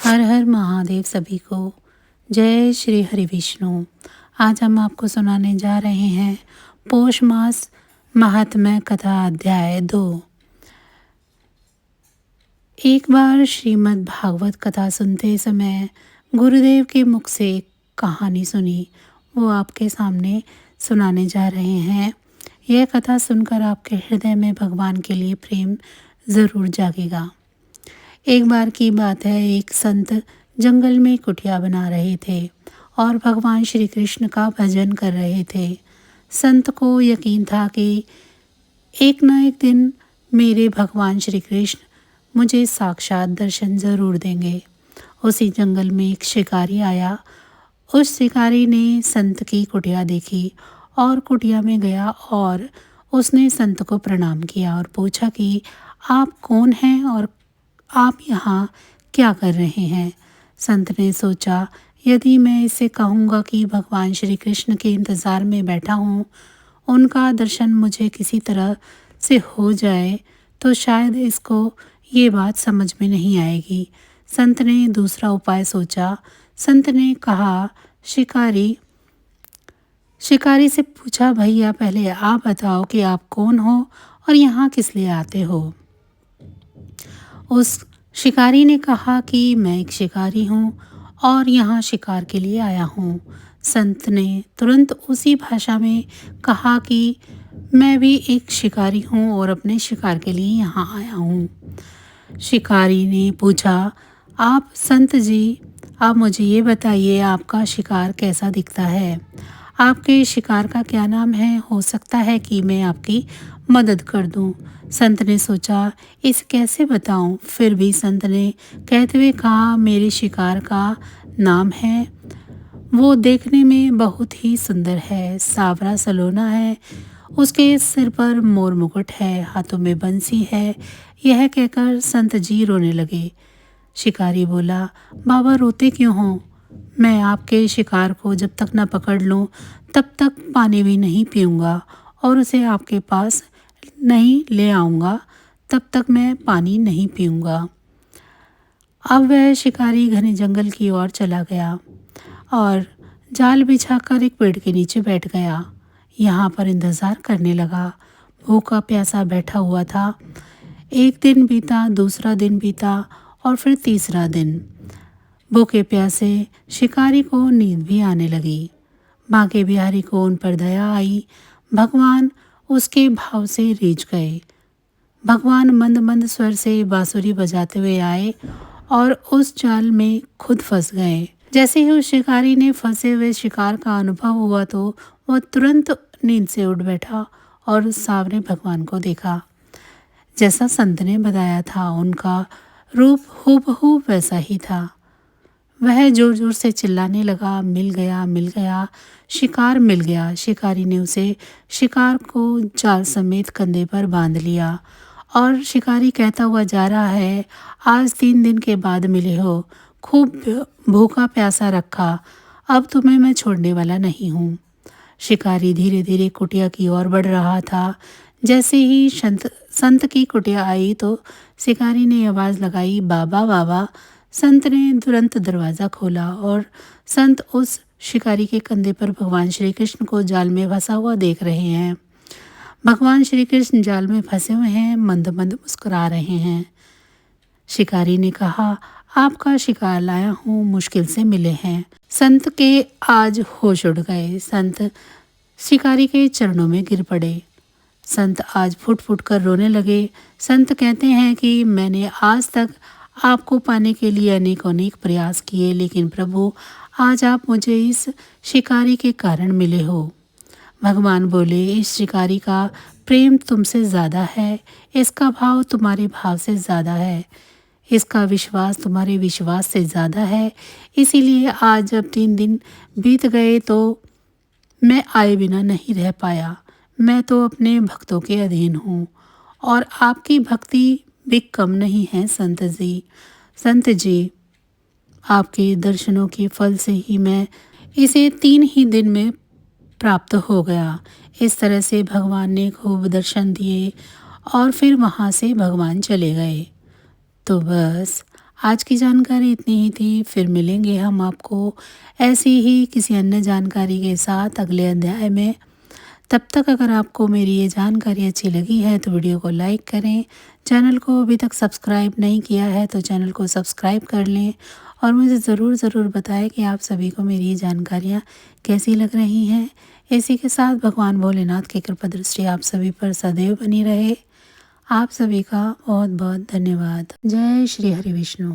हर हर महादेव सभी को। जय श्री हरि विष्णु। आज हम आपको सुनाने जा रहे हैं पौष मास महात्म्य कथा अध्याय 2। एक बार श्रीमद् भागवत कथा सुनते समय गुरुदेव के मुख से एक कहानी सुनी, वो आपके सामने सुनाने जा रहे हैं। यह कथा सुनकर आपके हृदय में भगवान के लिए प्रेम ज़रूर जागेगा। एक बार की बात है, एक संत जंगल में कुटिया बना रहे थे और भगवान श्री कृष्ण का भजन कर रहे थे। संत को यकीन था कि एक न एक दिन मेरे भगवान श्री कृष्ण मुझे साक्षात दर्शन ज़रूर देंगे। उसी जंगल में एक शिकारी आया। उस शिकारी ने संत की कुटिया देखी और कुटिया में गया और उसने संत को प्रणाम किया और पूछा कि आप कौन हैं और आप यहाँ क्या कर रहे हैं। संत ने सोचा, यदि मैं इसे कहूँगा कि भगवान श्री कृष्ण के इंतज़ार में बैठा हूँ, उनका दर्शन मुझे किसी तरह से हो जाए तो शायद इसको ये बात समझ में नहीं आएगी। संत ने दूसरा उपाय सोचा। संत ने कहा, शिकारी से पूछा, भैया पहले आप बताओ कि आप कौन हो और यहाँ किस लिए आते हो। उस शिकारी ने कहा कि मैं एक शिकारी हूँ और यहाँ शिकार के लिए आया हूँ। संत ने तुरंत उसी भाषा में कहा कि मैं भी एक शिकारी हूँ और अपने शिकार के लिए यहाँ आया हूँ। शिकारी ने पूछा, आप संत जी, आप मुझे ये बताइए, आपका शिकार कैसा दिखता है, आपके शिकार का क्या नाम है, हो सकता है कि मैं आपकी मदद कर दूं। संत ने सोचा, इसे कैसे बताऊं। फिर भी संत ने कहते हुए कहा, मेरे शिकार का नाम है, वो देखने में बहुत ही सुंदर है, सांवरा सलोना है, उसके सिर पर मोर मुकुट है, हाथों में बंसी है। यह कहकर संत जी रोने लगे। शिकारी बोला, बाबा रोते क्यों हो, मैं आपके शिकार को जब तक न पकड़ लूं तब तक पानी भी नहीं पीऊँगा और उसे आपके पास नहीं ले आऊँगा तब तक मैं पानी नहीं पीऊँगा। अब वह शिकारी घने जंगल की ओर चला गया और जाल बिछाकर एक पेड़ के नीचे बैठ गया। यहाँ पर इंतज़ार करने लगा। भूखा प्यासा बैठा हुआ था। एक दिन बीता, दूसरा दिन बीता और फिर तीसरा दिन। भूखे प्यासे शिकारी को नींद भी आने लगी। बांके बिहारी को उन पर दया आई। भगवान उसके भाव से रीझ गए। भगवान मंद मंद स्वर से बांसुरी बजाते हुए आए और उस जाल में खुद फंस गए। जैसे ही उस शिकारी ने फंसे हुए शिकार का अनुभव हुआ तो वह तुरंत नींद से उठ बैठा और सांवरे भगवान को देखा। जैसा संत ने बताया था, उनका रूप हूबहू वैसा ही था। वह जोर जोर से चिल्लाने लगा, मिल गया, मिल गया, शिकार मिल गया। शिकारी ने उसे शिकार को जाल समेत कंधे पर बांध लिया और शिकारी कहता हुआ जा रहा है, आज 3 दिन के बाद मिले हो, खूब भूखा प्यासा रखा, अब तुम्हें मैं छोड़ने वाला नहीं हूँ। शिकारी धीरे धीरे कुटिया की ओर बढ़ रहा था। जैसे ही संत की कुटिया आई तो शिकारी ने आवाज़ लगाई, बाबा बाबा। संत ने तुरंत दरवाज़ा खोला और संत उस शिकारी के कंधे पर भगवान श्री कृष्ण को जाल में फंसा हुआ देख रहे हैं। भगवान श्री कृष्ण जाल में फंसे हुए हैं, मंद मंद मुस्कुरा रहे हैं। शिकारी ने कहा, आपका शिकार लाया हूँ, मुश्किल से मिले हैं। संत के आज होश उड़ गए। संत शिकारी के चरणों में गिर पड़े। संत आज फुट फुट कर रोने लगे। संत कहते हैं कि मैंने आज तक आपको पाने के लिए अनेक अनेक प्रयास किए, लेकिन प्रभु आज आप मुझे इस शिकारी के कारण मिले हो। भगवान बोले, इस शिकारी का प्रेम तुमसे ज़्यादा है, इसका भाव तुम्हारे भाव से ज़्यादा है, इसका विश्वास तुम्हारे विश्वास से ज़्यादा है। इसीलिए आज जब 3 दिन बीत गए तो मैं आए बिना नहीं रह पाया। मैं तो अपने भक्तों के अधीन हूँ और आपकी भक्ति भी कम नहीं है संत जी। संत जी, आपके दर्शनों के फल से ही मैं इसे 3 ही दिन में प्राप्त हो गया। इस तरह से भगवान ने खूब दर्शन दिए और फिर वहाँ से भगवान चले गए। तो बस आज की जानकारी इतनी ही थी। फिर मिलेंगे हम आपको ऐसी ही किसी अन्य जानकारी के साथ अगले अध्याय में। तब तक अगर आपको मेरी ये जानकारी अच्छी लगी है तो वीडियो को लाइक करें। चैनल को अभी तक सब्सक्राइब नहीं किया है तो चैनल को सब्सक्राइब कर लें और मुझे ज़रूर बताएं कि आप सभी को मेरी ये जानकारियाँ कैसी लग रही हैं। इसी के साथ भगवान भोलेनाथ की कृपा दृष्टि आप सभी पर सदैव बनी रहे। आप सभी का बहुत बहुत धन्यवाद। जय श्री हरि विष्णु।